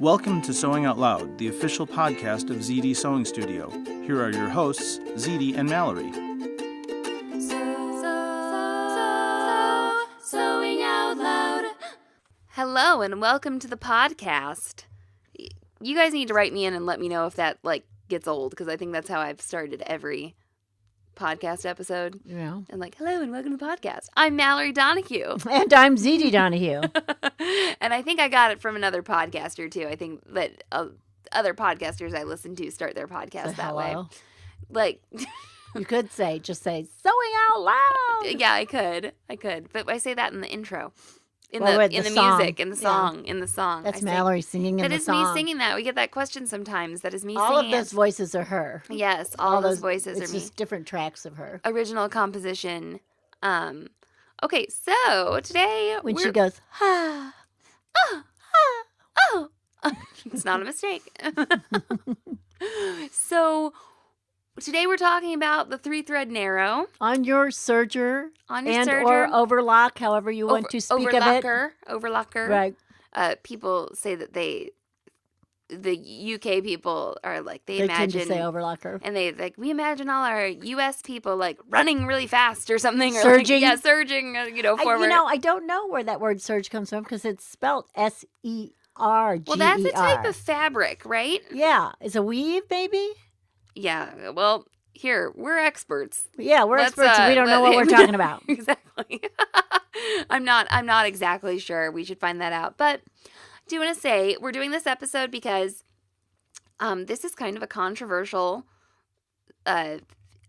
Welcome to Sewing Out Loud, the official podcast of Zede Sewing Studio. Here are your hosts, Zede and Mallory. Sewing Out Loud. Hello and welcome to the podcast. You guys need to write me in and let me know if that gets old, because I think that's how I've started every podcast episode. Yeah. And hello and welcome to the podcast. I'm Mallory Donahue. And I'm Zede Donahue. And I think I got it from another podcaster too. I think that other podcasters I listen to start their podcast that way. You could just say Sewing Out Loud. Yeah, I could. But I say that in the intro. In the song. I That's Mallory singing in the song. That is me singing that. We get that question sometimes. That is me all singing of those voices are her. Yes, all those voices are me. It's just different tracks of her. Original composition. Okay, so today when she goes, ah, oh. It's not a mistake. So today we're talking about the 3-thread narrow. On your serger. Serger. Or overlock, however you want to speak of it. Overlocker. Right. People say that the UK people are they imagine. Tend to say overlocker. And they we imagine all our US people running really fast or something. Surging. Or surging, forward. I don't know where that word surge comes from because it's spelled SERGER. Well, that's a type of fabric, right? Yeah. It's a weave, maybe? Yeah, well, here, we're experts. Yeah, we're experts. We don't know what we're talking about. Exactly. I'm not exactly sure. We should find that out. But I do want to say we're doing this episode because this is kind of a controversial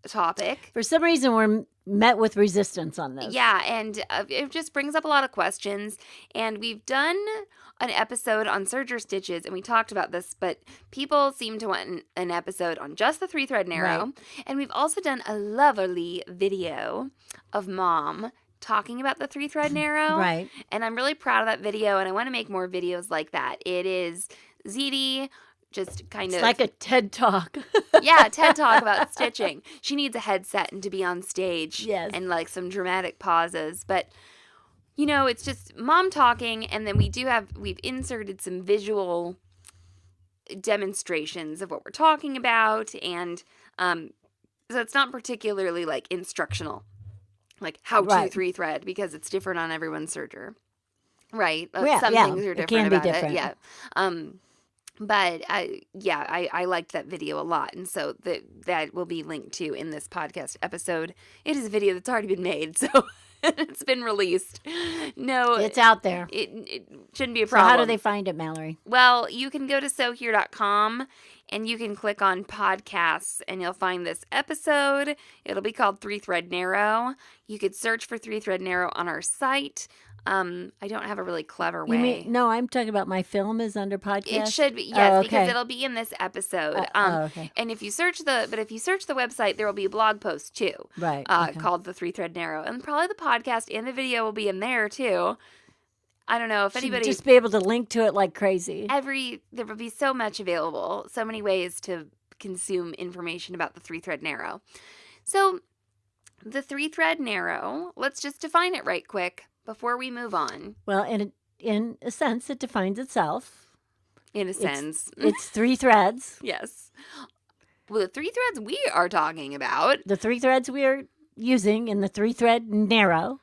topic. For some reason, we're met with resistance on this. Yeah, and it just brings up a lot of questions. And we've done an episode on serger stitches, and we talked about this, but people seem to want an episode on just the 3-thread narrow. Right. And we've also done a lovely video of Mom talking about the 3-thread narrow. Right. And I'm really proud of that video, and I want to make more videos like that. It is Zede just kind of... It's like a TED Talk. Yeah, TED Talk about stitching. She needs a headset and to be on stage. Yes. And some dramatic pauses. But, it's just Mom talking, and then we've inserted some visual demonstrations of what we're talking about. And so it's not particularly Right. instructional. How to 3-thread, because it's different on everyone's serger. Right? Some things are different about it. Yeah. But I liked that video a lot, and so that will be linked to in this podcast episode. It is a video that's already been made, so it's been released. No, it's out there. It shouldn't be a problem. So how do they find it, Mallory? Well, you can go to sewhere.com, and you can click on podcasts, and you'll find this episode. It'll be called 3-thread narrow. You could search for 3-thread narrow on our site. I don't have a really clever way. No, I'm talking about my film is under podcast. It should be, yes, because it'll be in this episode. Okay. And if you search the website, there will be a blog post too. Right. Called the 3-thread narrow, and probably the podcast and the video will be in there too. I don't know if anybody just be able to link to it like crazy. There will be so much available, so many ways to consume information about the 3-thread narrow. So, the 3-thread narrow. Let's just define it right quick before we move on. Well, in a sense, it defines itself. In a sense. It's 3 threads. Yes. Well, the 3 threads we are talking about. The 3 threads we are using in the 3-thread narrow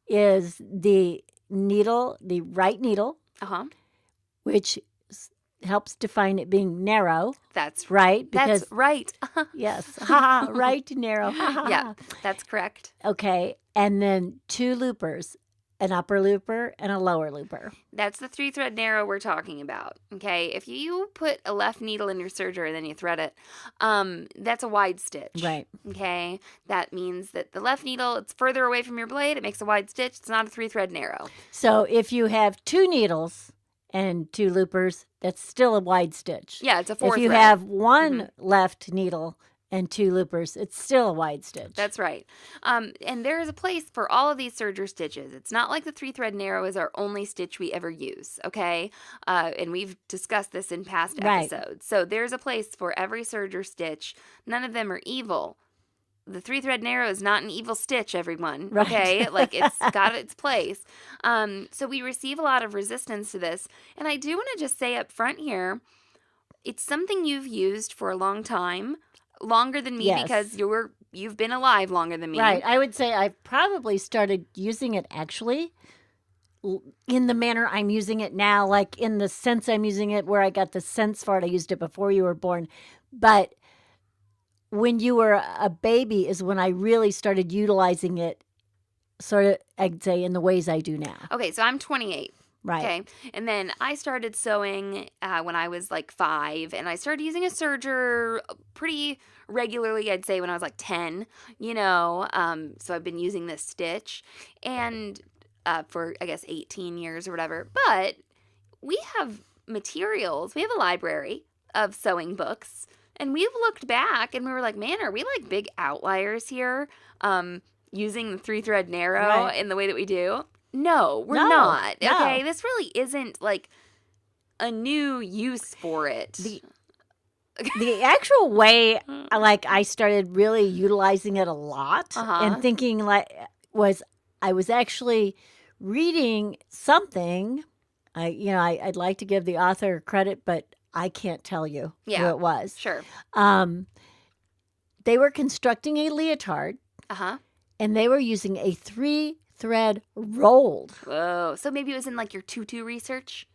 is the needle, the right needle, which helps define it being narrow. That's right. Because, that's right. Yes. Right, narrow. Yeah, that's correct. Okay. And then 2 loopers. An upper looper and a lower looper. That's the 3-thread narrow we're talking about, okay? If you put a left needle in your serger and then you thread it, that's a wide stitch. Right. Okay? That means that the left needle, it's further away from your blade. It makes a wide stitch. It's not a 3-thread narrow. So if you have 2 needles and 2 loopers, that's still a wide stitch. Yeah, it's a 4 If you thread. have 1 left needle and 2 loopers, it's still a wide stitch. That's right. And there is a place for all of these serger stitches. It's not like the 3-thread narrow is our only stitch we ever use, okay? And we've discussed this in past episodes. So there's a place for every serger stitch. None of them are evil. the 3-thread narrow is not an evil stitch, everyone. Right. Okay? Like, it's got its place. So we receive a lot of resistance to this. And I do want to just say up front here, it's something you've used for a long time, longer than me because you've been alive longer than me. Right. I would say I probably started using it actually in the manner I'm using it now, like in the sense I'm using it, where I got the sense for it. I used it before you were born. But when you were a baby is when I really started utilizing it, sort of, I'd say, in the ways I do now. Okay, so I'm 28. Right. Okay. And then I started sewing when I was like 5, and I started using a serger pretty regularly, I'd say, when I was like 10, so I've been using this stitch and for, I guess, 18 years or whatever. But we have materials. We have a library of sewing books, and we've looked back and we were like, man, are we like big outliers here using the 3-thread narrow in the way that we do? No, we're not. No. Okay, this really isn't like a new use for it. The actual way, like, I started really utilizing it a lot and thinking I was actually reading something. I'd like to give the author credit, but I can't tell you who it was. Sure. They were constructing a leotard, and they were using a 3-thread rolled. Whoa. So maybe it was in like your tutu research?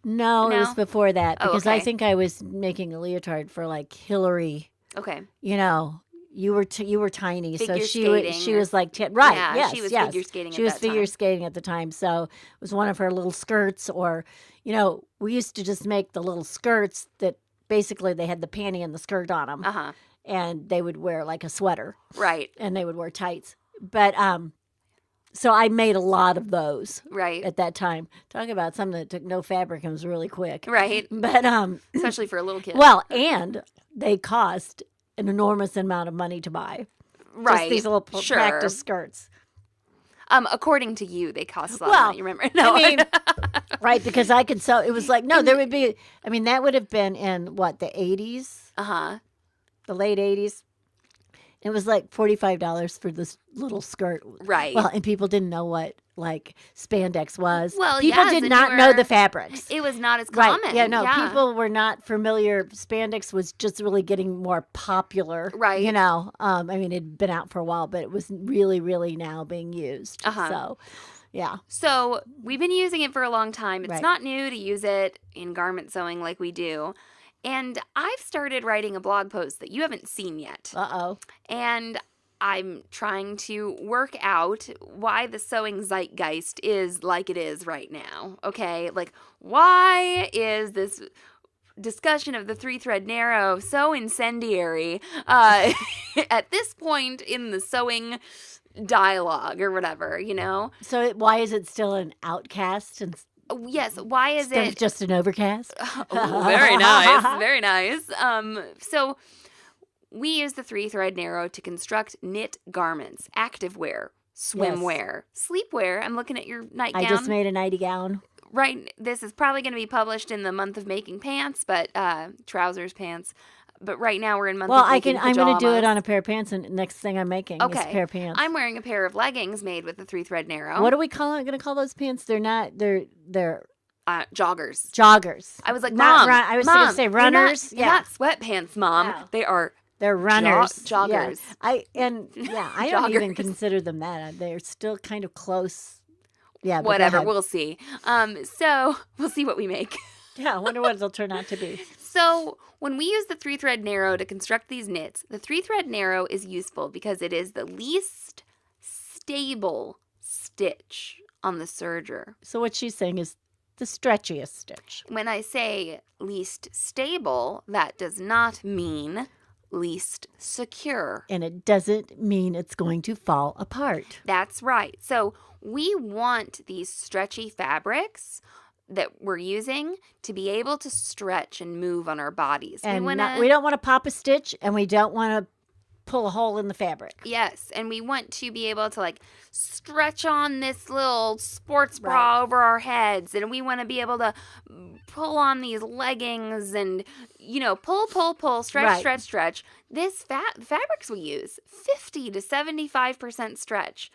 No, it was before that because okay. I think I was making a leotard for like Hillary. Okay. You were tiny, figure so skating she was like 10. Right? Yeah, yes, she was yes. figure skating. She was figure skating at the time, so it was one of her little skirts. Or, we used to just make the little skirts that basically they had the panty and the skirt on them, and they would wear like a sweater, right? And they would wear tights. But so I made a lot of those, right, at that time. Talk about something that took no fabric and was really quick, right? But especially for a little kid. Well, and they cost an enormous amount of money to buy. Right. Just these little practice skirts. According to you, they cost a lot of money. You remember? No. I mean, right, because I could sell. It was like, no, there would be, that would have been in, what, the 80s? The late 80s. It was like $45 for this little skirt. Right. Well, and people didn't know what, like, spandex was. Well, people did not know the fabrics. It was not as common. Right. Yeah, no, people were not familiar. Spandex was just really getting more popular. Right. It'd been out for a while, but it was really, really now being used. So, yeah. So we've been using it for a long time. It's not new to use it in garment sewing like we do. And I've started writing a blog post that you haven't seen yet. Uh-oh. And I'm trying to work out why the sewing zeitgeist is like it is right now. Okay? Like, why is this discussion of the 3-thread narrow so incendiary at this point in the sewing dialogue or whatever, So why is it still an outcast and yes, why is it just an overcast? Oh, very nice. Very nice. So we use the 3-thread narrow to construct knit garments, activewear, swimwear, sleepwear. I'm looking at your nightgown. I just made a nighty gown. Right. This is probably going to be published in the month of making pants, but trousers, pants. But right now we're in month of making pajamas. I'm going to do it on a pair of pants, and next thing I'm making is a pair of pants. I'm wearing a pair of leggings made with the 3-thread narrow. What are we going to call those pants? They're not. They're joggers. Joggers. I was like, Mom. I was going to say runners. They're not sweatpants, Mom. No. They're runners. Joggers. Yeah. I don't even consider them that. They're still kind of close. Yeah. Whatever. We'll see. So we'll see what we make. Yeah. I wonder what it'll turn out to be. So when we use the 3-thread narrow to construct these knits, the 3-thread narrow is useful because it is the least stable stitch on the serger. So what she's saying is the stretchiest stitch. When I say least stable, that does not mean least secure. And it doesn't mean it's going to fall apart. That's right. So we want these stretchy fabrics that we're using to be able to stretch and move on our bodies. And we don't want to pop a stitch, and we don't want to pull a hole in the fabric. Yes, and we want to be able to like stretch on this little sports bra over our heads, and we want to be able to pull on these leggings and, pull, stretch. This fabrics we use, 50 to 75% stretch.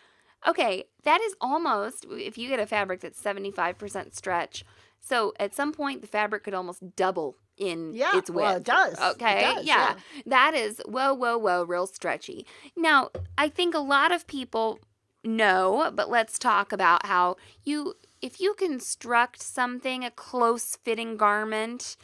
Okay, that is almost, if you get a fabric that's 75% stretch, so at some point the fabric could almost double in its width. Well, it does. Okay, it does, yeah. That is, whoa, real stretchy. Now, I think a lot of people know, but let's talk about how if you construct something, a close-fitting garment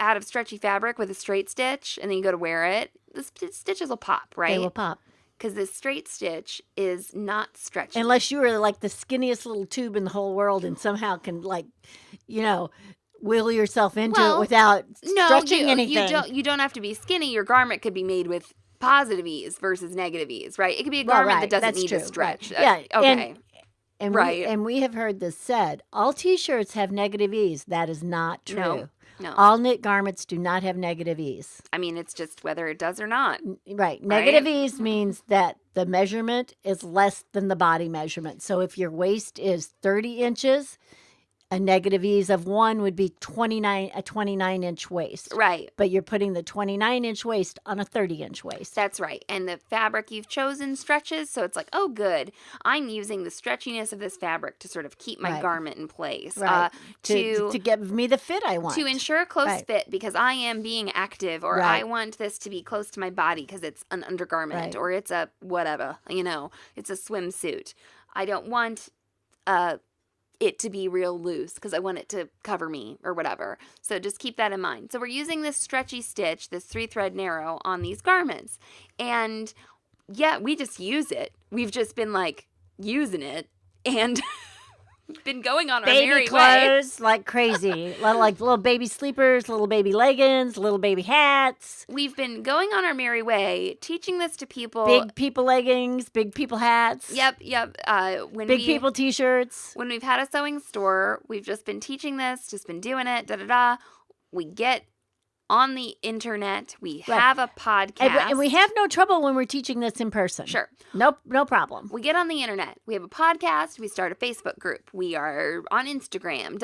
out of stretchy fabric with a straight stitch, and then you go to wear it, the stitches will pop, right? They will pop. Because the straight stitch is not stretchy. Unless you were like the skinniest little tube in the whole world and somehow can wheel yourself into it without stretching anything. You don't have to be skinny. Your garment could be made with positive ease versus negative ease, right? It could be a garment that doesn't need to stretch. Right. Yeah. Okay. And we have heard this said. All T-shirts have negative ease. That is not true. No. All knit garments do not have negative ease. I mean, it's just whether it does or not. Right. Negative ease means that the measurement is less than the body measurement. So if your waist is 30 inches, a negative ease of 1 would be a 29-inch waist. Right. But you're putting the 29-inch waist on a 30-inch waist. That's right. And the fabric you've chosen stretches, so it's like, oh, good. I'm using the stretchiness of this fabric to sort of keep my garment in place. Right. To give me the fit I want. To ensure a close fit because I am being active, or I want this to be close to my body because it's an undergarment or it's a whatever, it's a swimsuit. I don't want it to be real loose because I want it to cover me or whatever. So just keep that in mind. So we're using this stretchy stitch, this 3-thread narrow on these garments. And we just use it. We've just been like using it and been going on our merry way. Baby clothes like crazy. Like little baby sleepers, little baby leggings, little baby hats. We've been going on our merry way, teaching this to people. Big people leggings, big people hats. Yep. Big people T-shirts. When we've had a sewing store, we've just been teaching this, just been doing it, We get on the internet. We have a podcast. And we have no trouble when we're teaching this in person. Sure. Nope, no problem. We get on the internet. We have a podcast. We start a Facebook group. We are on Instagram.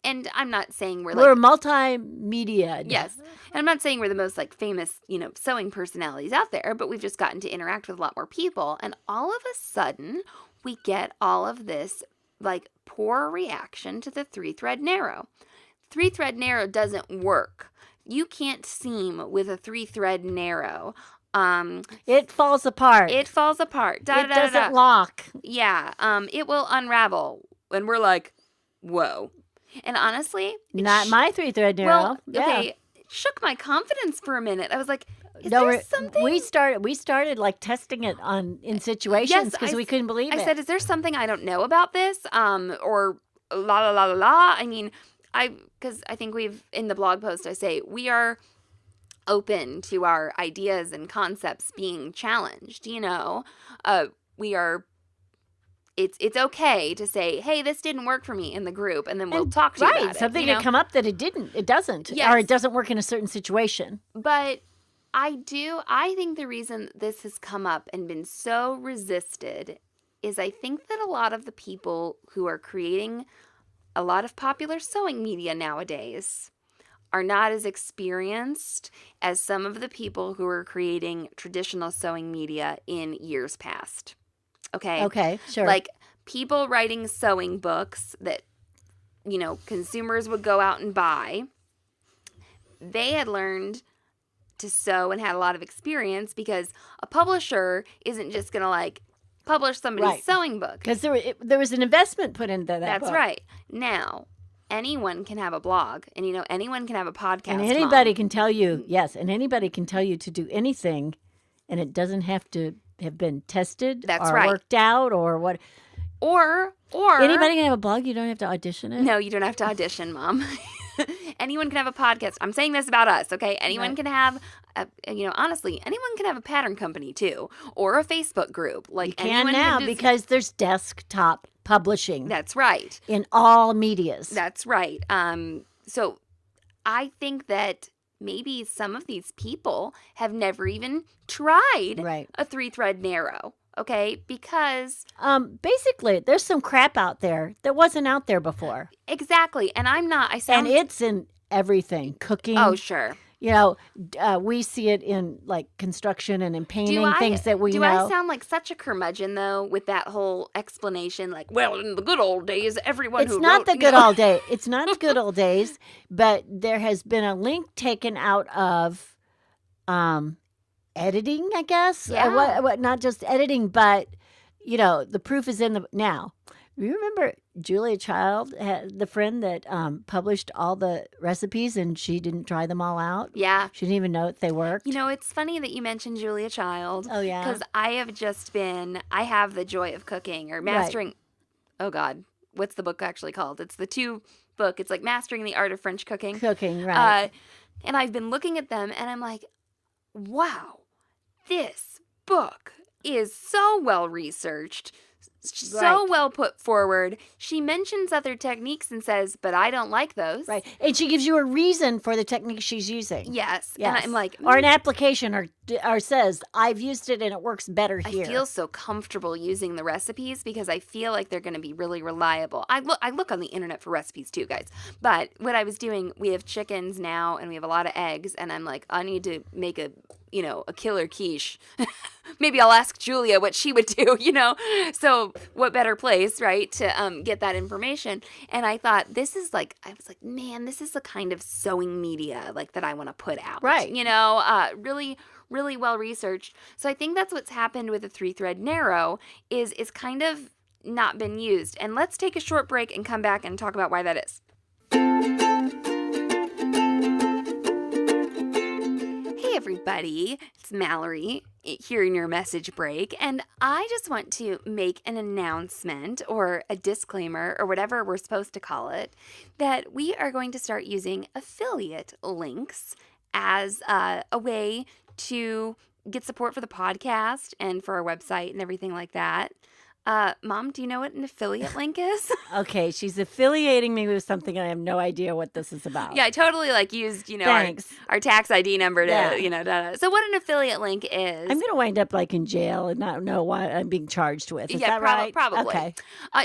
And I'm not saying we're multimedia. Yes. And I'm not saying we're the most famous, sewing personalities out there, but we've just gotten to interact with a lot more people. And all of a sudden, we get all of this poor reaction to the 3-thread narrow. 3-thread narrow doesn't work. You can't seam with a 3-thread narrow. It falls apart. It doesn't lock. Yeah. It will unravel. And we're like, whoa. And honestly, not my 3-thread narrow. Well, okay, it shook my confidence for a minute. I was like, is there something? We started testing it in situations because we couldn't believe it. I said, is there something I don't know about this? Or la. I mean, because I think in the blog post I say we are open to our ideas and concepts being challenged. We are. It's okay to say, hey, this didn't work for me in the group, and then we'll talk to you about it. Something could come up that it doesn't, or it doesn't work in a certain situation. But I think the reason this has come up and been so resisted is I think that a lot of the people who are creating a lot of popular sewing media nowadays are not as experienced as some of the people who are creating traditional sewing media in years past. Okay, sure. People writing sewing books that, consumers would go out and buy. They had learned to sew and had a lot of experience because a publisher isn't just going to publish somebody's sewing book. Because there was an investment put into that That's book. right. Now, anyone can have a blog and, anyone can have a podcast. And anybody can tell you, and anybody can tell you to do anything, and it doesn't have to have been tested worked out or what. Or anybody can have a blog. You don't have to audition it. No, you don't have to audition, Mom. Anyone can have a podcast. I'm saying this about us, okay? Anyone can have, honestly, anyone can have a pattern company too, or a Facebook group. You can now because there's desktop publishing. That's right. In all medias. That's right. So I think that maybe some of these people have never even tried a 3-thread narrow. Okay, because basically, there's some crap out there that wasn't out there before. Exactly, and and it's in everything, cooking. Oh, sure. You know, we see it in like construction and in painting, things that we know. Do I sound like such a curmudgeon though with that whole explanation? Like, well, in the good old days, everyone It's not the good old days. It's not the good old days, but there has been a link taken out of editing, I guess. Yeah. What? Not just editing, but the proof is in the now. You remember Julia Child, the friend that published all the recipes and she didn't try them all out? Yeah. She didn't even know if they worked. It's funny that you mentioned Julia Child. Oh, yeah. Because I have the joy of cooking or mastering. Right. Oh, God. What's the book actually called? It's the 2 book. It's like Mastering the Art of French Cooking. Cooking, right. And I've been looking at them and I'm like, wow, this book is so well researched. So well put forward. She mentions other techniques and says, but I don't like those. Right. And she gives you a reason for the technique she's using. Yes. And I'm like... Or an application or says, I've used it and it works better here. I feel so comfortable using the recipes because I feel like they're going to be really reliable. I look on the internet for recipes too, guys. But what I was doing, we have chickens now and we have a lot of eggs. And I'm like, I need to make a killer quiche. Maybe I'll ask Julia what she would do, So what better place, right, to get that information? And I thought, man, this is the kind of sewing media like that I want to put out. Right. Really, really well researched. So I think that's what's happened with the 3-thread narrow is kind of not been used. And let's take a short break and come back and talk about why that is. Everybody, it's Mallory here in your message break, and I just want to make an announcement or a disclaimer or whatever we're supposed to call it, that we are going to start using affiliate links as a way to get support for the podcast and for our website and everything like that. Mom, do you know what an affiliate link is? Okay, she's affiliating me with something and I have no idea what this is about. Yeah, I totally used, our tax ID number to, So what an affiliate link is. I'm going to wind up in jail and not know what I'm being charged with. Is that right? Probably. Okay.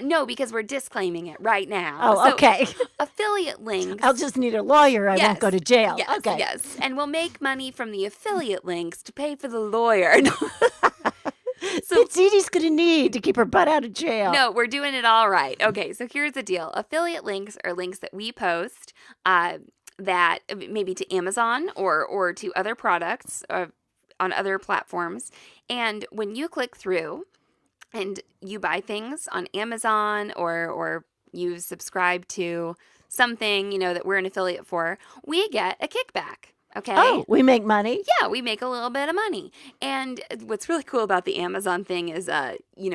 No, because we're disclaiming it right now. Oh, okay. Affiliate links. I'll just need a lawyer. I won't go to jail. Yes, okay. Yes. And we'll make money from the affiliate links to pay for the lawyer. So Zede's going to need to keep her butt out of jail. No, we're doing it all right. Okay, so here's the deal. Affiliate links are links that we post that maybe to Amazon or to other products on other platforms. And when you click through and you buy things on Amazon or you subscribe to something, that we're an affiliate for, we get a kickback. Okay. Oh, we make money? Yeah, we make a little bit of money. And what's really cool about the Amazon thing is, we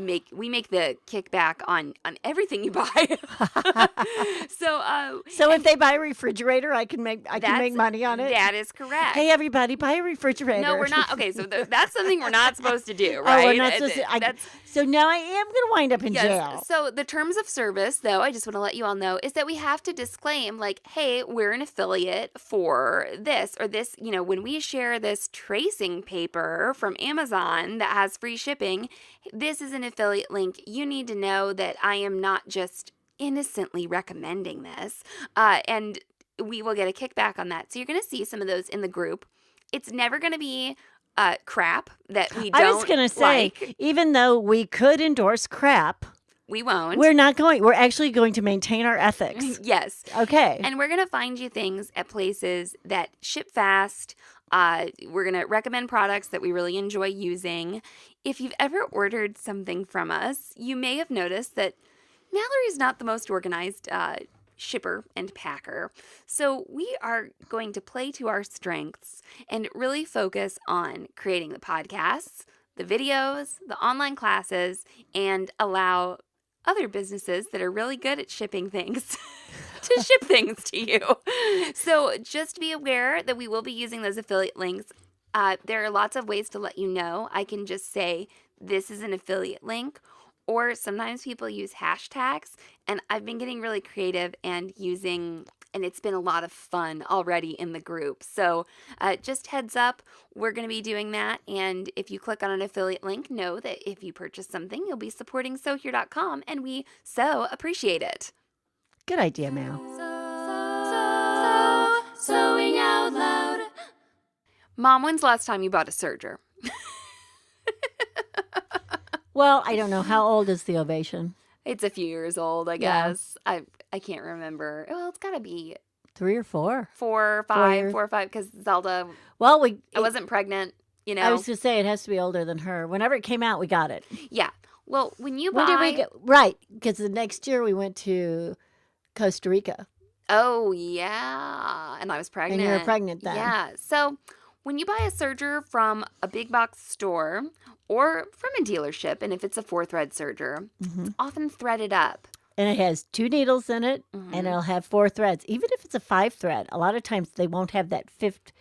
make the kickback on everything you buy. So if they buy a refrigerator, I can make money on it? That is correct. Hey, everybody, buy a refrigerator. No, we're not. Okay, so that's something we're not supposed to do, right? Oh, we're not supposed to. So now I am going to wind up in jail. So the terms of service, though, I just want to let you all know, is that we have to disclaim, hey, we're an affiliate for this or this, when we share this tracing paper from Amazon that has free shipping, this is an affiliate link. You need to know that I am not just innocently recommending this, and we will get a kickback on that. So you're going to see some of those in the group. It's never going to be crap that we don't. I was going to say, even though we could endorse crap, we won't. We're not going. We're actually going to maintain our ethics. Yes. Okay. And we're going to find you things at places that ship fast. We're going to recommend products that we really enjoy using. If you've ever ordered something from us, you may have noticed that Mallory's not the most organized shipper and packer. So we are going to play to our strengths and really focus on creating the podcasts, the videos, the online classes, and allow other businesses that are really good at shipping things to ship things to you. So just be aware that we will be using those affiliate links. There are lots of ways to let you know. I can just say this is an affiliate link, or sometimes people use hashtags, and I've been getting really creative and using and it's been a lot of fun already in the group. So just heads up, we're going to be doing that. And if you click on an affiliate link, know that if you purchase something, you'll be supporting SewHere.com, and we so appreciate it. Good idea, Mal. Sewing out loud. Mom, when's the last time you bought a serger? Well, I don't know. How old is the ovation? It's a few years old, I guess. I can't remember. Well, it's got to be 3 or 4. 4 or 5, because Zelda. Well, I wasn't pregnant, you know. I was going to say it has to be older than her. Whenever it came out, we got it. Yeah. Well, when you buy. When did we get? Right, because the next year we went to Costa Rica. Oh, yeah. And I was pregnant. And you were pregnant then. Yeah. So when you buy a serger from a big box store or from a dealership, and if it's a 4-thread serger, it's often threaded up. And it has 2 needles in it, and it'll have 4 threads. Even if it's a 5-thread, a lot of times they won't have that 5th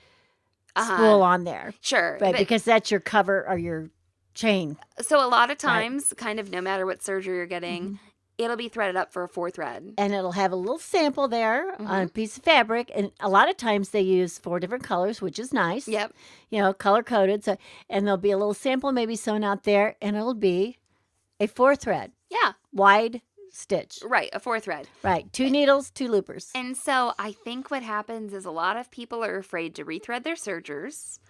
spool on there. Sure. Right, because that's your cover or your chain. So a lot of times, kind of no matter what serger you're getting, it'll be threaded up for a 4-thread. And it'll have a little sample there on a piece of fabric. And a lot of times they use 4 different colors, which is nice. Yep. You know, color-coded. So, and there'll be a little sample maybe sewn out there, and it'll be a 4-thread. Yeah. Wide stitch. Right, a 4-thread. Right. 2 needles, 2 loopers. And so I think what happens is a lot of people are afraid to rethread their sergers.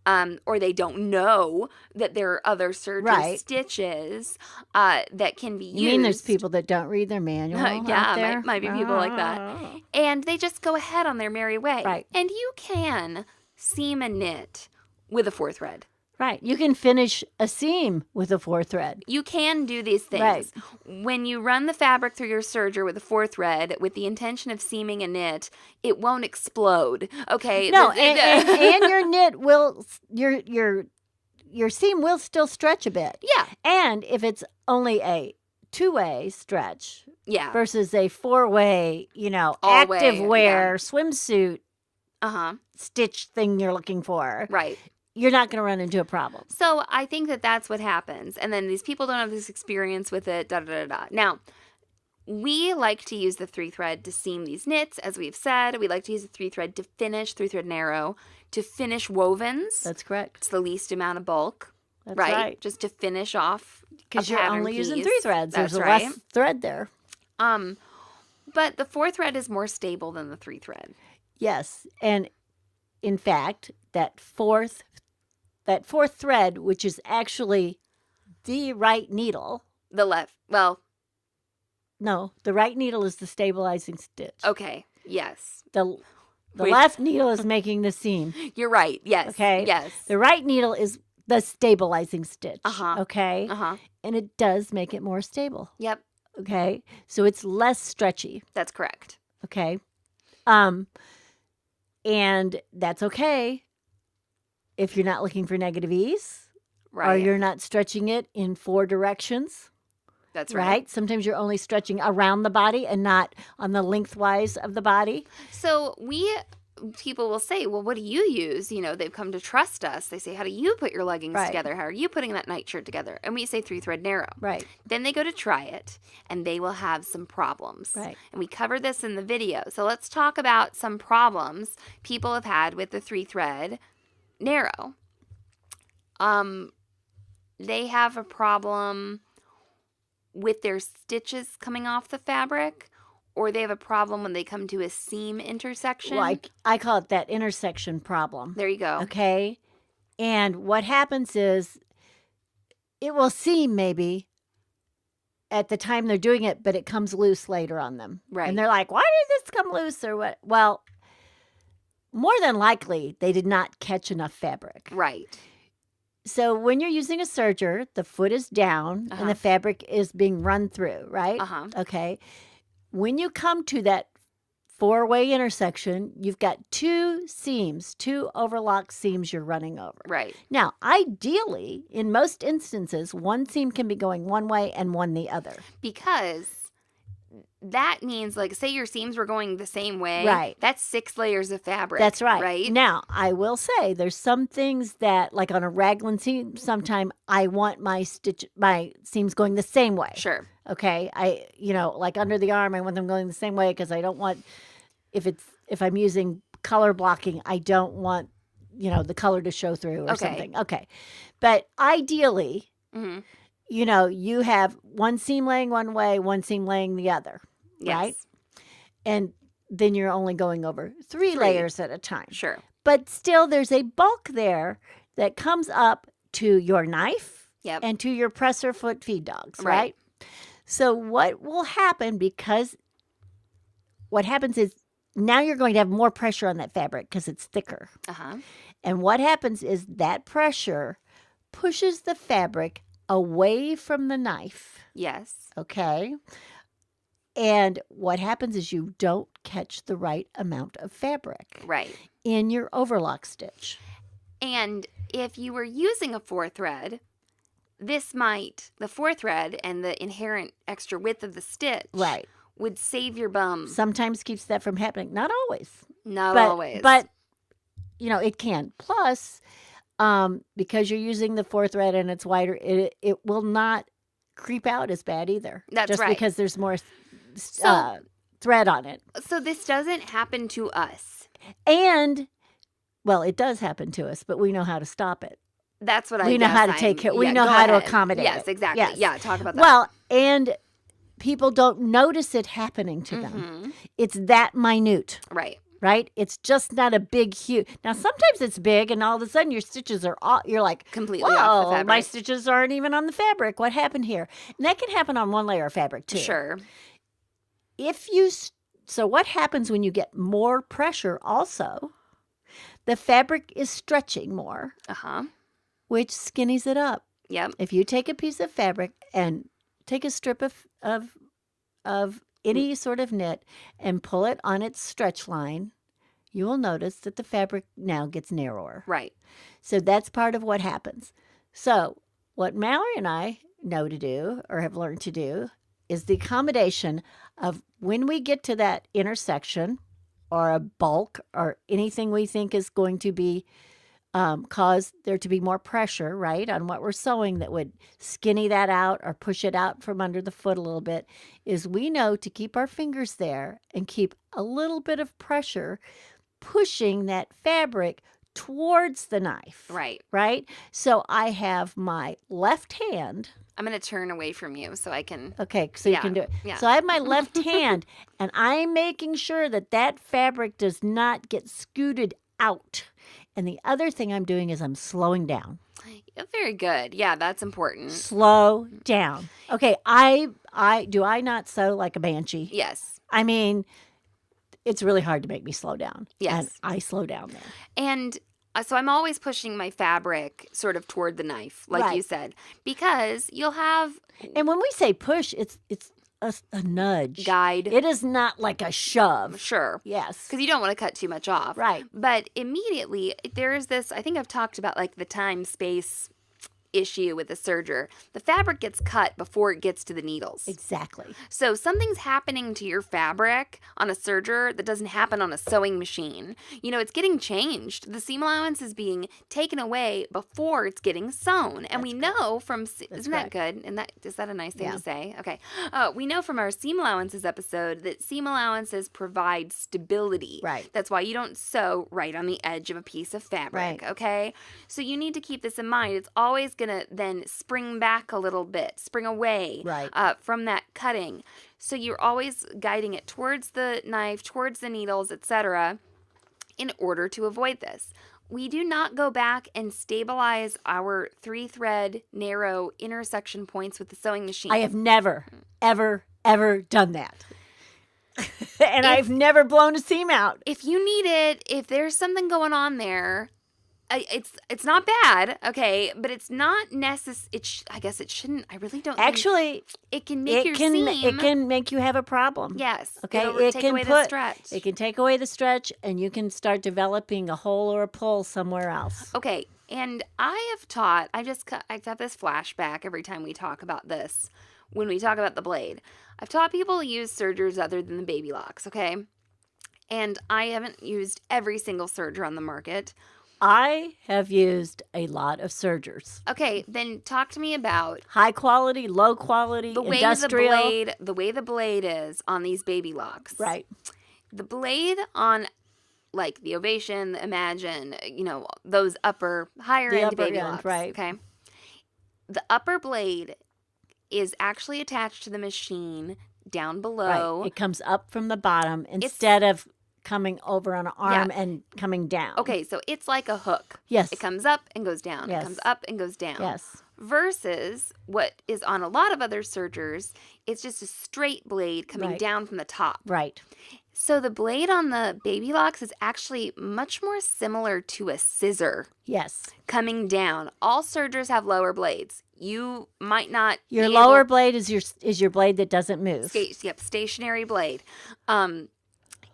Or they don't know that there are other serger stitches that can be used. You mean there's people that don't read their manual out there? Might be people like that. And they just go ahead on their merry way. Right. And you can seam a knit with a 4-thread. Right. You can finish a seam with a 4-thread. You can do these things. Right. When you run the fabric through your serger with a 4-thread with the intention of seaming a knit, it won't explode. Okay. No, and your knit will your seam will still stretch a bit. Yeah. And if it's only a 2-way stretch versus a 4-way, active wear swimsuit stitch thing you're looking for. Right. You're not going to run into a problem. So I think that that's what happens. And then these people don't have this experience with it, Now, we like to use the 3-thread to seam these knits, as we've said. We like to use the 3-thread to finish 3-thread narrow, to finish wovens. That's correct. It's the least amount of bulk. That's right. Just to finish off because you're only using 3 threads. That's There's less thread there. But the 4-thread is more stable than the 3-thread. Yes. And in fact, that fourth thread, which is actually the right needle. The left. No, the right needle is the stabilizing stitch. Okay. Yes. The left needle is making the seam. You're right. Yes. Okay. Yes. The right needle is the stabilizing stitch. Okay. And it does make it more stable. Yep. Okay. So it's less stretchy. That's correct. Okay. And that's okay if you're not looking for negative ease. Right. Or you're not stretching it in 4 directions. That's right. Right? Sometimes you're only stretching around the body and not on the lengthwise of the body. So people will say, well, what do you use? They've come to trust us. They say, how do you put your leggings together? How are you putting that nightshirt together? And we say 3-thread narrow. Right. Then they go to try it, and they will have some problems. Right. And we covered this in the video. So let's talk about some problems people have had with the 3-thread narrow. They have a problem with their stitches coming off the fabric, or they have a problem when they come to a seam intersection. Well, I call it that intersection problem. There you go. Okay. And what happens is it will seem maybe at the time they're doing it, but it comes loose later on them. Right. And they're like, why did this come loose or what? Well, more than likely, they did not catch enough fabric. Right. So when you're using a serger, the foot is down and the fabric is being run through, right? Okay. When you come to that 4-way intersection, you've got 2 seams, 2 overlock seams you're running over. Right. Now, ideally, in most instances, one seam can be going one way and one the other. Because that means, like, say your seams were going the same way. Right. That's 6 layers of fabric. That's right. Right. Now, I will say there's some things that, like on a raglan seam, sometime I want my seams going the same way. Sure. Okay. Like under the arm, I want them going the same way because I don't want, if I'm using color blocking, I don't want, the color to show through or something. Okay. But ideally, you have one seam laying one way, one seam laying the other, right? And then you're only going over three layers at a time. Sure. But still, there's a bulk there that comes up to your knife and to your presser foot feed dogs, right? So what will happen, because what happens is now you're going to have more pressure on that fabric because it's thicker. And what happens is that pressure pushes the fabric away from the knife. Yes. Okay. And what happens is you don't catch the right amount of fabric. Right. In your overlock stitch. And if you were using a 4-thread, the 4-thread and the inherent extra width of the stitch would save your bum. Sometimes keeps that from happening. Not always. Not always. But, it can. Plus, because you're using the 4-thread and it's wider, it will not creep out as bad either. That's just right. Because there's more thread on it. So this doesn't happen to us. And, well, it does happen to us, but we know how to stop it. That's what we know how to take care. We know how to accommodate it. Yes, exactly. Yes. Yeah, talk about that. Well, and people don't notice it happening to them. It's that minute. Right? It's just not a big, huge. Now, sometimes it's big, and all of a sudden your stitches are all, you're like, completely off the fabric. My stitches aren't even on the fabric. What happened here? And that can happen on one layer of fabric, too. Sure. So what happens when you get more pressure also? The fabric is stretching more, which skinnies it up. Yep. If you take a piece of fabric and take a strip of any sort of knit and pull it on its stretch line, you will notice that the fabric now gets narrower. Right. So that's part of what happens. So what Mallory and I know to do, or have learned to do, is the accommodation of when we get to that intersection or a bulk or anything we think is going to be cause there to be more pressure, right, on what we're sewing that would skinny that out or push it out from under the foot a little bit, is we know to keep our fingers there and keep a little bit of pressure pushing that fabric towards the knife. Right? So I have my left hand. I'm going to turn away from you so I can. Okay, so you can do it. Yeah. So I have my left hand, and I'm making sure that fabric does not get scooted out. And the other thing I'm doing is I'm slowing down. Very good. Yeah, that's important. Slow down. Okay, do I not sew like a banshee? Yes. I mean, it's really hard to make me slow down. Yes. And I slow down there. And so I'm always pushing my fabric sort of toward the knife, like you said, because you'll have. And when we say push, it's a nudge. Guide. It is not like a shove. Sure. Yes. Because you don't want to cut too much off. Right. But immediately, there is this, I think I've talked about like the time-space issue with the serger. The fabric gets cut before it gets to the needles. Exactly. So something's happening to your fabric on a serger that doesn't happen on a sewing machine. It's getting changed. The seam allowance is being taken away before it's getting sewn. And we know from, isn't that good? And is that a nice thing to say? Okay. We know from our seam allowances episode that seam allowances provide stability. Right. That's why you don't sew right on the edge of a piece of fabric. Right. Okay. So you need to keep this in mind. It's always going to then spring back a little bit, spring away from that cutting. So you're always guiding it towards the knife, towards the needles, etc., in order to avoid this. We do not go back and stabilize our 3-thread narrow intersection points with the sewing machine. I have never, ever, ever done that. And I've never blown a seam out. If you need it, if there's something going on there, it's not bad, okay, but it's not necessary. I guess it shouldn't. I really don't. Actually, it can make your seam. It can make you have a problem. Yes. Okay. It can take away the stretch. It can take away the stretch, and you can start developing a hole or a pull somewhere else. Okay. And I have taught. I have this flashback every time we talk about this. When we talk about the blade, I've taught people to use sergers other than the baby locks. Okay. And I haven't used every single serger on the market. I have used a lot of sergers. Okay, then talk to me about high quality, low quality, industrial. The way the blade is on these baby locks. Right. the blade on like the Ovation, the Imagine, those higher end baby locks. Right. Okay. The upper blade is actually attached to the machine down below. Right. It comes up from the bottom instead of coming over on an arm and coming down. Okay, so it's like a hook. Yes. It comes up and goes down. Yes. It comes up and goes down. Yes. Versus what is on a lot of other sergers, it's just a straight blade coming down from the top. Right. So the blade on the baby locks is actually much more similar to a scissor. Yes. Coming down. All sergers have lower blades. You might not. Your lower blade is your blade that doesn't move. Stationary blade.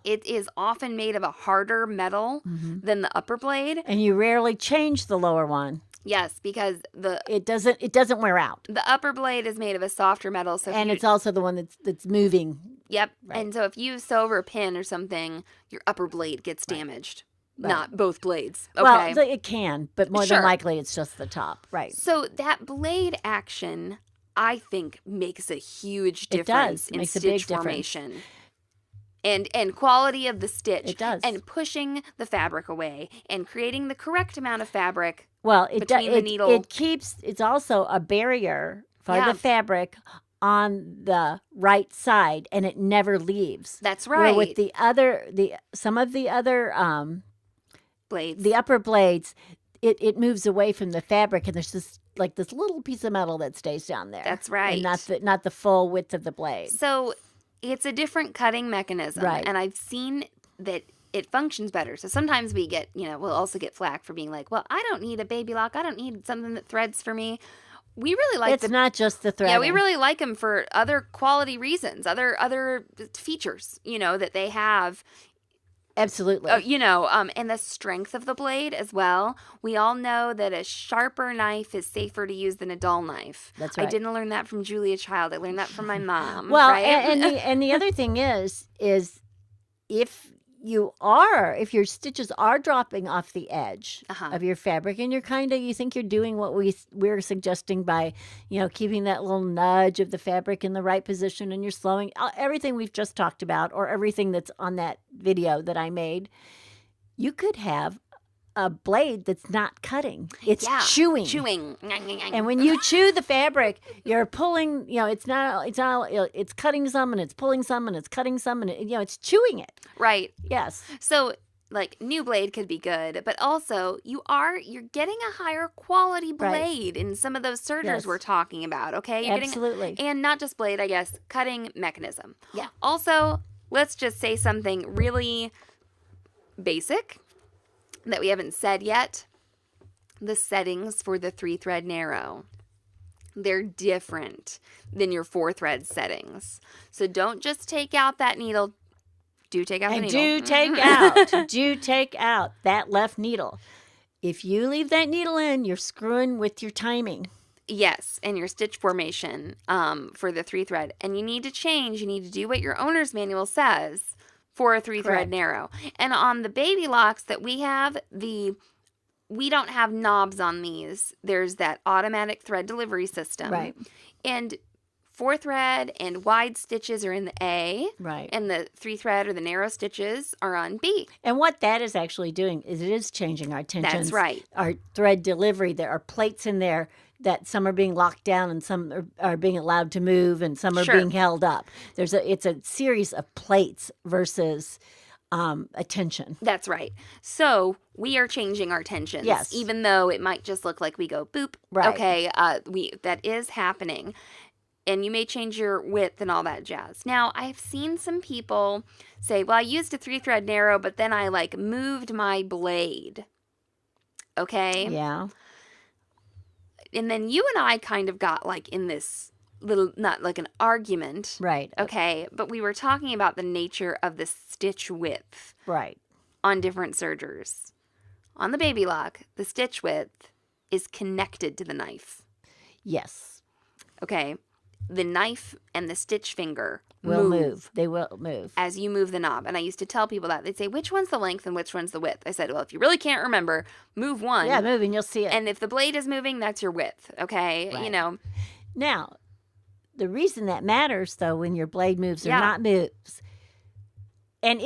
It is often made of a harder metal than the upper blade. And you rarely change the lower one. Yes, because it doesn't wear out. The upper blade is made of a softer metal, it's also the one that's moving. Yep, right. And so if you sew over a pin or something, your upper blade gets damaged. Right. Not both blades. Okay. Well, it can, but more than likely it's just the top. Right. So that blade action, I think, makes a huge difference in stitch formation. And quality of the stitch. It does. And pushing the fabric away and creating the correct amount of fabric. Well, the needle. It's also a barrier for the fabric on the right side, and it never leaves. That's right. Where with some of the other blades, the upper blades, it moves away from the fabric, and there's this little piece of metal that stays down there. That's right. And not the full width of the blade. So it's a different cutting mechanism, right? And I've seen that it functions better. So sometimes we get, we'll also get flack for being like, well, I don't need a baby lock. I don't need something that threads for me. We really like it's not just the threading. Yeah, we really like them for other quality reasons, other features, that they have. Absolutely. And the strength of the blade as well. We all know that a sharper knife is safer to use than a dull knife. That's right. I didn't learn that from Julia Child. I learned that from my mom. Well, right? and the other thing is if your stitches are dropping off the edge of your fabric, and you think you're doing what we're suggesting by, keeping that little nudge of the fabric in the right position, and you're slowing everything we've just talked about, or everything that's on that video that I made, you could have a blade that's not cutting. It's chewing. And when you chew the fabric, you're pulling, it's cutting some and it's pulling some and it's cutting some and it's chewing it. Right. Yes. So new blade could be good, but also you're getting a higher quality blade in some of those sergers we're talking about, okay? You're Absolutely. And not just blade, I guess, cutting mechanism. Yeah. Also, let's just say something really basic that we haven't said yet. The settings for the 3-thread narrow. They're different than your 4-thread settings. So don't just take out that needle. Do take out the needle. Do take out that left needle. If you leave that needle in, you're screwing with your timing. Yes, and your stitch formation for the 3-thread. And you need to do what your owner's manual says for a 3-thread narrow. And on the baby locks that we have, we don't have knobs on these. There's that automatic thread delivery system. Right. And 4-thread and wide stitches are in the A. Right. And the 3-thread or the narrow stitches are on B. And what that is actually doing is it is changing our tensions. That's right. Our thread delivery. There are plates in there that some are being locked down and some are being allowed to move and some are being held up. It's a series of plates versus a tension. That's right. So we are changing our tensions. Yes. Even though it might just look like we go boop. Right. Okay. That is happening. And you may change your width and all that jazz. Now, I've seen some people say, well, I used a 3-thread narrow, but then I moved my blade. Okay? Yeah. And then you and I kind of got in this little, not like an argument. Right. Okay. But we were talking about the nature of the stitch width. Right. On different sergers. On the baby lock, the stitch width is connected to the knife. Yes. Okay. The knife and the stitch finger will move. They will move. As you move the knob. And I used to tell people that. They'd say, which one's the length and which one's the width? I said, well, if you really can't remember, move one. Yeah, move and you'll see it. And if the blade is moving, that's your width. Okay? Right. Now, the reason that matters, though, when your blade moves or not moves, And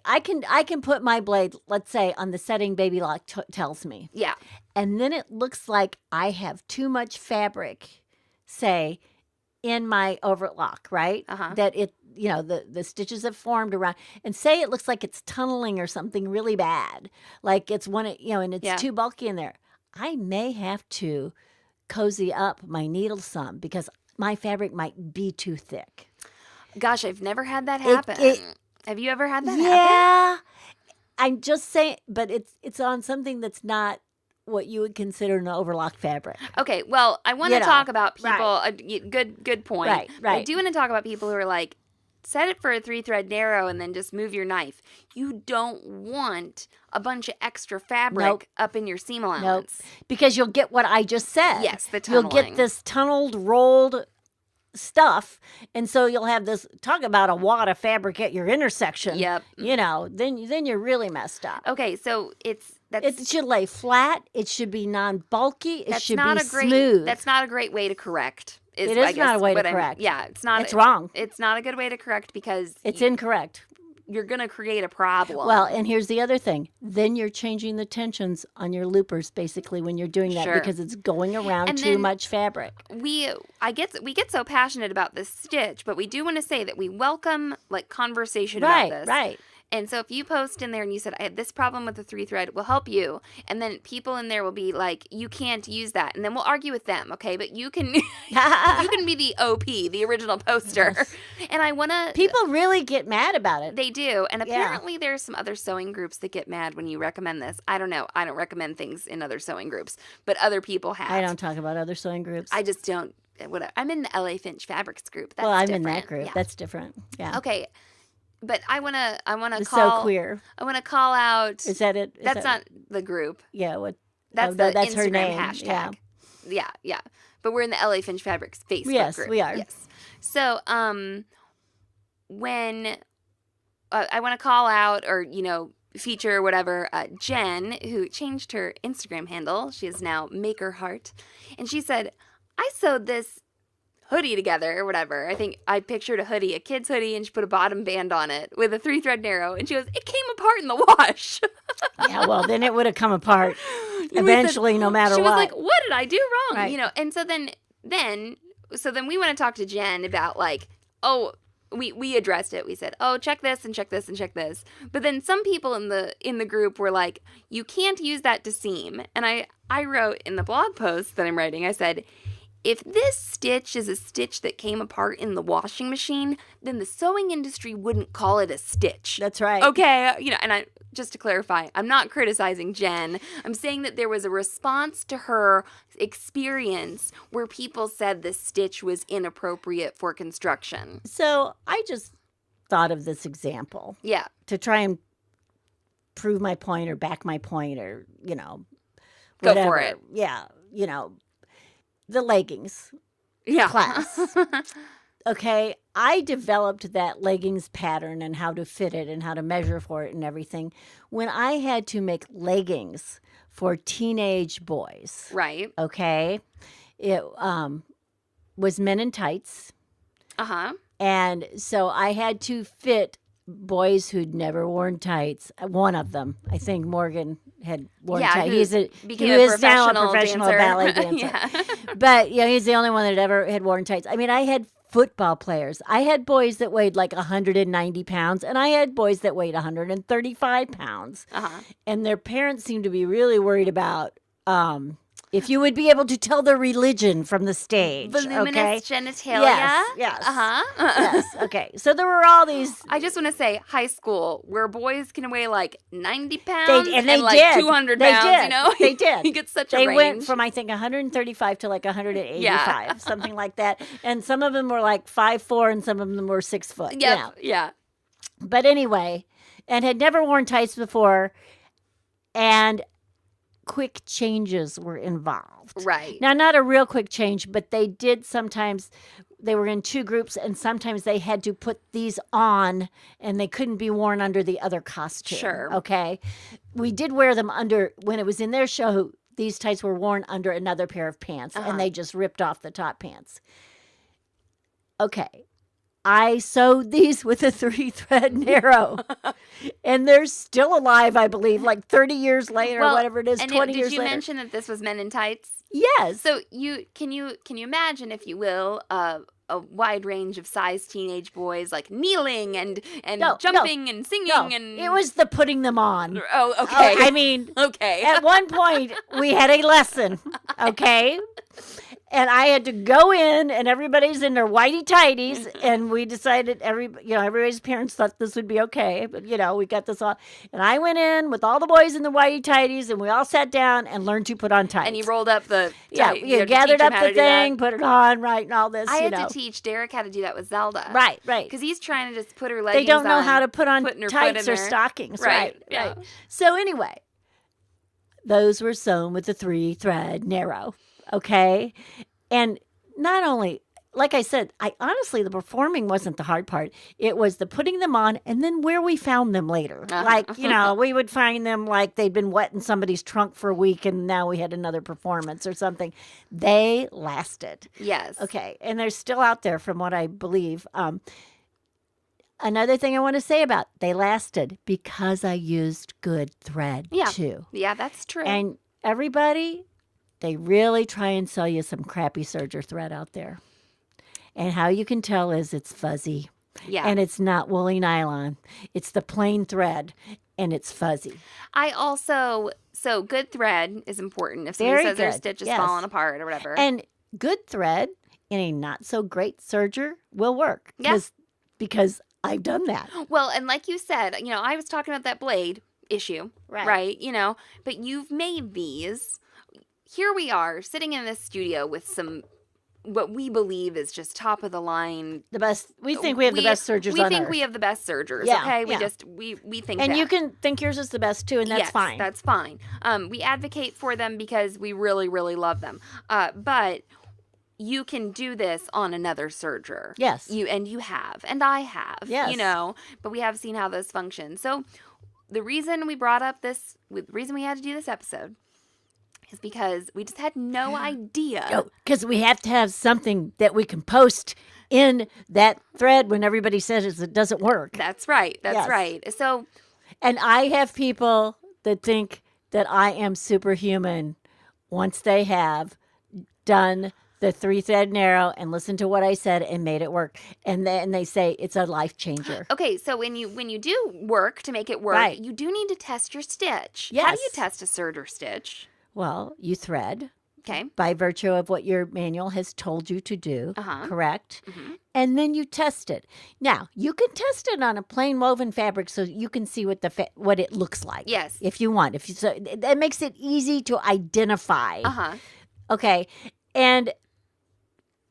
I can put my blade, let's say, on the setting Baby Lock tells me. Yeah. And then it looks like I have too much fabric, say, in my overlock, right? That it, the stitches have formed around, and say it looks like it's tunneling or something really bad, like it's and it's too bulky in there. I may have to cozy up my needle some because my fabric might be too thick. Gosh, I've never had that happen. Have you ever had that happen? Yeah. I'm just saying, but it's on something that's not what you would consider an overlock fabric. Okay, well, I want to talk about people. Right. Good point. Right. I do want to talk about people who are like, set it for a 3-thread narrow and then just move your knife. You don't want a bunch of extra fabric up in your seam allowance. Nope. Because you'll get what I just said. Yes, the tunneling. You'll get this tunneled, rolled stuff, and so you'll have this, talk about a wad of fabric at your intersection. Yep. Then you're really messed up. Okay, so it should lay flat. It should be non-bulky. It should be smooth. That's not a great way to correct. It is not a way to correct. It's not. It's wrong. It's not a good way to correct because it's incorrect. You're going to create a problem. Well, and here's the other thing. Then you're changing the tensions on your loopers basically when you're doing that because it's going around too much fabric. We get so passionate about this stitch, but we do want to say that we welcome conversation about this. Right. And so if you post in there and you said, I have this problem with the 3-thread, we'll help you. And then people in there will be like, you can't use that. And then we'll argue with them, okay? But you can you can be the OP, the original poster. And I want to... People really get mad about it. They do. And apparently there's some other sewing groups that get mad when you recommend this. I don't know. I don't recommend things in other sewing groups. But other people have. I don't talk about other sewing groups. I just don't. Whatever. I'm in the LA Finch Fabrics group. That's I'm different. in that group. Yeah. That's different. Yeah. Okay. But I wanna it's call. So queer. I wanna call out. Is that it? That's not the group. Yeah. What? That's that's Instagram her name. hashtag. Yeah. But we're in the LA Finch Fabrics Facebook group. Yes, we are. Yes. So when I want to call out or feature or whatever Jen, who changed her Instagram handle. She is now Maker Heart, and she said, I sewed this hoodie together or whatever. I think I pictured a kid's hoodie, and she put a bottom band on it with a 3-thread narrow, and she goes, it came apart in the wash. Yeah, well, then it would have come apart eventually, no matter what. She was like, what did I do wrong? Right. And so then we want to talk to Jen about we addressed it. We said, check this and check this and check this. But then some people in the group were like, you can't use that to seam. And I wrote in the blog post that I'm writing, I said, if this stitch is a stitch that came apart in the washing machine, then the sewing industry wouldn't call it a stitch. That's right. Okay, and just to clarify, I'm not criticizing Jen. I'm saying that there was a response to her experience where people said the stitch was inappropriate for construction. So I just thought of this example. Yeah. To try and prove my point or back my point or, whatever. Go for it. Yeah, the leggings class. Okay, I developed that leggings pattern and how to fit it and how to measure for it and everything when I had to make leggings for teenage boys. Right. Okay. It was men in tights. Uh-huh. And so I had to fit boys who'd never worn tights. One of them, I think Morgan had worn tights. He is now a professional ballet dancer. But he's the only one that ever had worn tights. I mean, I had football players. I had boys that weighed like 190 pounds, and I had boys that weighed 135 pounds. Uh-huh. And their parents seemed to be really worried about if you would be able to tell their religion from the stage. Voluminous genitalia? Yes. Uh-huh. Yes. Okay. So there were all these... I just want to say high school where boys can weigh like 90 pounds and like did. 200 they pounds, did. They did. You get such a range. range. They went from, I think, 135 to like 185, something like that. And some of them were like 5'4", and some of them were 6 foot. Yep. Yeah. But anyway, and had never worn tights before, and quick changes were involved. Right. Now, not a real quick change, but they did sometimes. They were in two groups, and sometimes they had to put these on, and they couldn't be worn under the other costume. Sure. Okay. We did wear them under, when it was in their show, these tights were worn under another pair of pants, and they just ripped off the top pants. Okay. I sewed these with a 3-thread narrow. And they're still alive, I believe, like 30 years later or whatever it is, 20 years later. Did you mention that this was Men in Tights? Yes. So can you imagine, if you will, a wide range of size teenage boys like kneeling and jumping and singing and it was the putting them on. Oh, okay. I mean, okay. At one point we had a lesson, okay? And I had to go in, and everybody's in their whitey-tighties, and we decided everybody's parents thought this would be okay, but we got this all. And I went in with all the boys in the whitey-tighties, and we all sat down and learned to put on tights. And you rolled up the you gathered up the thing, put it on, right, and all this. I had to teach Derek how to do that with Zelda. Right. Because he's trying to just put her leggings on. They don't know how to put on tights or stockings. Right. So anyway, those were sewn with the 3-thread narrow. Okay. And not only, like I said, honestly, the performing wasn't the hard part. It was the putting them on and then where we found them later. Like, we would find them like they'd been wet in somebody's trunk for a week and now we had another performance or something. They lasted. Yes. Okay. And they're still out there from what I believe. Another thing I want to say about they lasted because I used good thread too. Yeah, that's true. And everybody... They really try and sell you some crappy serger thread out there. And how you can tell is it's fuzzy. Yeah. And it's not woolly nylon. It's the plain thread, and it's fuzzy. So good thread is important. If somebody says their stitch is falling apart or whatever. And good thread in a not-so-great serger will work. Yes. Because I've done that. Well, and like you said, I was talking about that blade issue. Right. But you've made these... Here we are sitting in this studio with some, what we believe is just top of the line. The best. We think we have the best sergers on earth. We think we have the best sergers. Yeah, okay. Yeah. We think and that. you can think yours is the best too, and that's fine. That's fine. We advocate for them because we really, really love them. But you can do this on another serger. Yes. You have, and I have. Yes. But we have seen how those function. So the reason we brought up this, the reason we had to do this episode, is because we just had no idea. Because we have to have something that we can post in that thread when everybody says it doesn't work. That's right. That's right. So, and I have people that think that I am superhuman once they have done the 3-thread narrow and listened to what I said and made it work. And then they say it's a life changer. Okay, so when you do work to make it work, you do need to test your stitch. Yes. How do you test a serger stitch? Well, you thread. Okay. By virtue of what your manual has told you to do, correct? Mm-hmm. And then you test it. Now, you can test it on a plain woven fabric so you can see what what it looks like. Yes. If you want. So that makes it easy to identify. Okay. And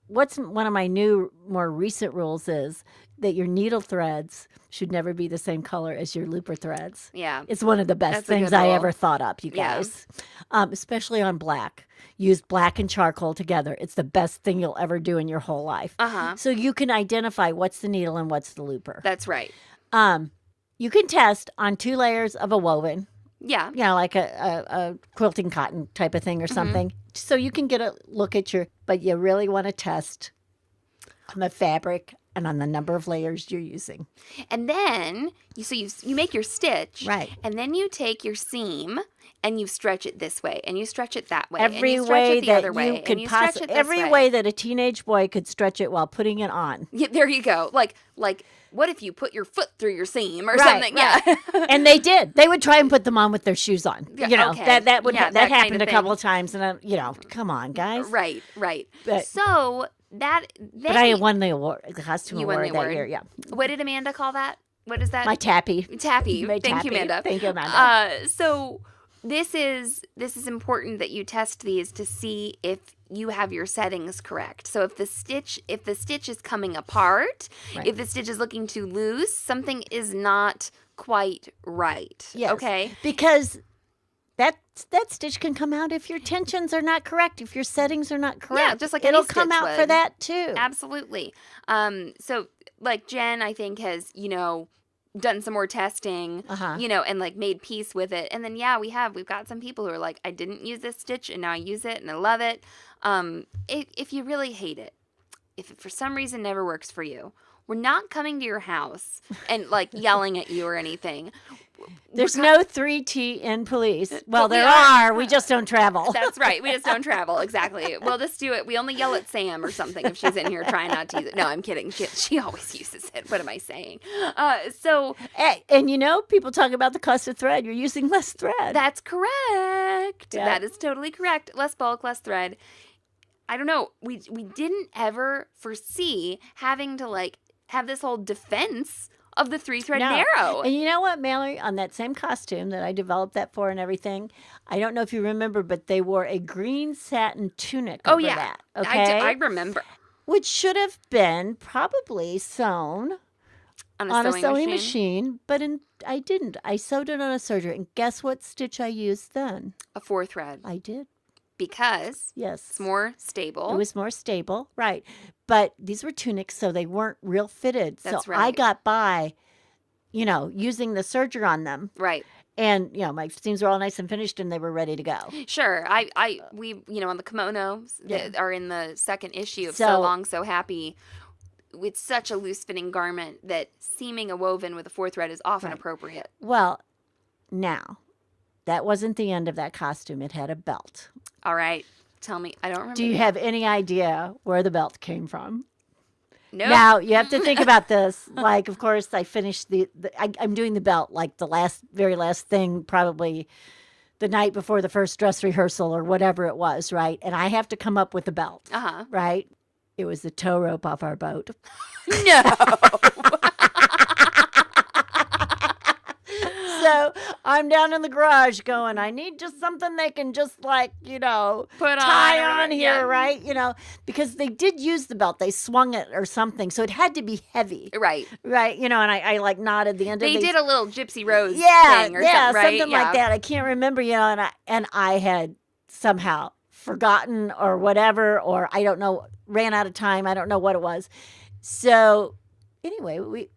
what's one of my more recent rules is that your needle threads should never be the same color as your looper threads. Yeah. It's one of the best things I ever thought up, you guys. Especially on black. Use black and charcoal together. It's the best thing you'll ever do in your whole life. So you can identify what's the needle and what's the looper. That's right. You can test on 2 layers of a woven. Yeah. Like a quilting cotton type of thing or something. So you can get a look at but you really want to test on the fabric and on the number of layers you're using. And then, you make your stitch. Right. And then you take your seam and you stretch it this way and you stretch it that way. Every and you way it the that other way, you could possibly, every way that a teenage boy could stretch it while putting it on. Yeah, there you go. Like what if you put your foot through your seam or something? Right. Yeah. And they did. They would try and put them on with their shoes on. Okay. That that happened a couple of times, and come on, guys. Right. But, so but I won the award, the costume award that year. Yeah. What did Amanda call that? What is that? My tappy. Thank you, Amanda. Thank you, Amanda. So this is important that you test these to see if you have your settings correct. So if the stitch is coming apart, if the stitch is looking too loose, something is not quite right. Yes. Okay? Because that stitch can come out if your tensions are not correct, if your settings are not correct. Yeah, just like it'll come out for that too. Absolutely. So like Jen, I think has, done some more testing, and like made peace with it. And then, we've got some people who are like, I didn't use this stitch and now I use it and I love it. If you really hate it, if it for some reason never works for you, we're not coming to your house and like yelling at you or anything. There's no 3T in police. Well, there are. We just don't travel. That's right. We just don't travel. Exactly. We'll just do it. We only yell at Sam or something if she's in here trying not to use it. No, I'm kidding. She always uses it. What am I saying? And you know, people talk about the cost of thread. You're using less thread. That's correct. Yeah. That is totally correct. Less bulk, less thread. I don't know. We didn't ever foresee having to like have this whole defense of the 3-thread narrow. And you know what, Mallory? On that same costume that I developed that for and everything, I don't know if you remember, but they wore a green satin tunic over that. Okay? I remember. Which should have been probably sewn on a sewing machine, but I didn't. I sewed it on a serger. And guess what stitch I used then? A 4-thread. I did. Because it's more stable. It was more stable, right. But these were tunics, so they weren't real fitted. That's right. I got by, using the serger on them. Right. And, my seams were all nice and finished, and they were ready to go. Sure. We on the kimonos that are in the second issue of So Long, So Happy, it's such a loose-fitting garment that seaming a woven with a 4-thread is often appropriate. Well, now, that wasn't the end of that costume. It had a belt. All right. Tell me. I don't remember. Do you have any idea where the belt came from? No. Now, you have to think about this. Like, of course, I finished I'm doing the belt, like the very last thing, probably the night before the first dress rehearsal or whatever it was, right? And I have to come up with a belt, right? It was the tow rope off our boat. No. So I'm down in the garage going, I need just something they can just like, tie on here, right? Because they did use the belt. They swung it or something. So it had to be heavy. Right. Right. And I like knotted the end of it. They did a little Gypsy Rose thing or something, right? Something like that. I can't remember, and I had somehow forgotten or whatever, or I don't know, ran out of time. I don't know what it was. So anyway,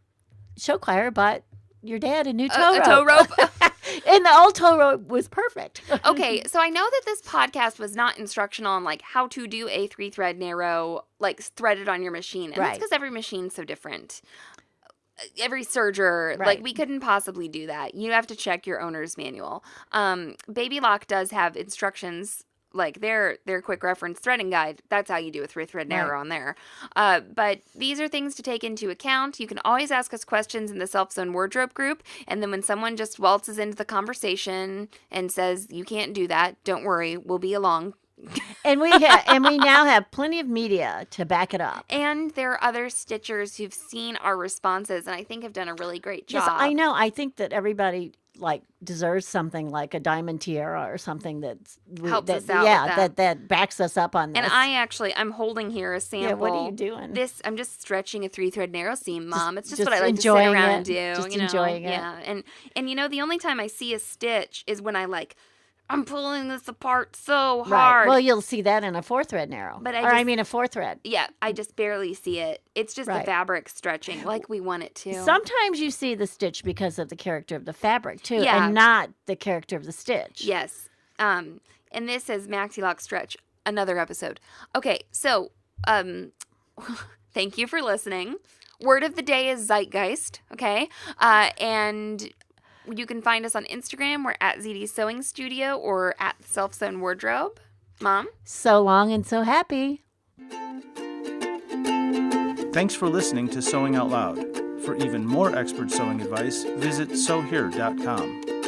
show choir bought your dad a new tow rope. A tow rope. And the old tow rope was perfect. Okay, so I know that this podcast was not instructional on like how to do a 3-thread narrow, like threaded on your machine. And that's because every machine's so different. Every serger, like we couldn't possibly do that. You have to check your owner's manual. Baby Lock does have instructions, like their quick reference threading guide. That's how you do a 3-thread narrow on there. But these are things to take into account. You can always ask us questions in the Self-Sewn Wardrobe group. And then when someone just waltzes into the conversation and says, you can't do that, don't worry, we'll be along. And we now have plenty of media to back it up. And there are other stitchers who've seen our responses and I think have done a really great job. Yes, I know. I think that everybody deserves something like a diamond tiara or something helps us out. That backs us up on this. And I'm holding here a sample. Yeah, what are you doing? I'm just stretching a 3-thread narrow seam, Mom. It's just what I like to sit around and do. Just enjoying it. Yeah, and the only time I see a stitch is when I'm pulling this apart so hard. Right. Well, you'll see that in a 4-thread narrow. But a 4-thread. Yeah, I just barely see it. It's just the fabric stretching like we want it to. Sometimes you see the stitch because of the character of the fabric, too, and not the character of the stitch. Yes. And this says Maxi Lock Stretch, another episode. Okay, so thank you for listening. Word of the day is zeitgeist, okay? And you can find us on Instagram. We're at Zede Sewing Studio or at Self-Sewn Wardrobe. Mom? So long and so happy. Thanks for listening to Sewing Out Loud. For even more expert sewing advice, visit sewhere.com.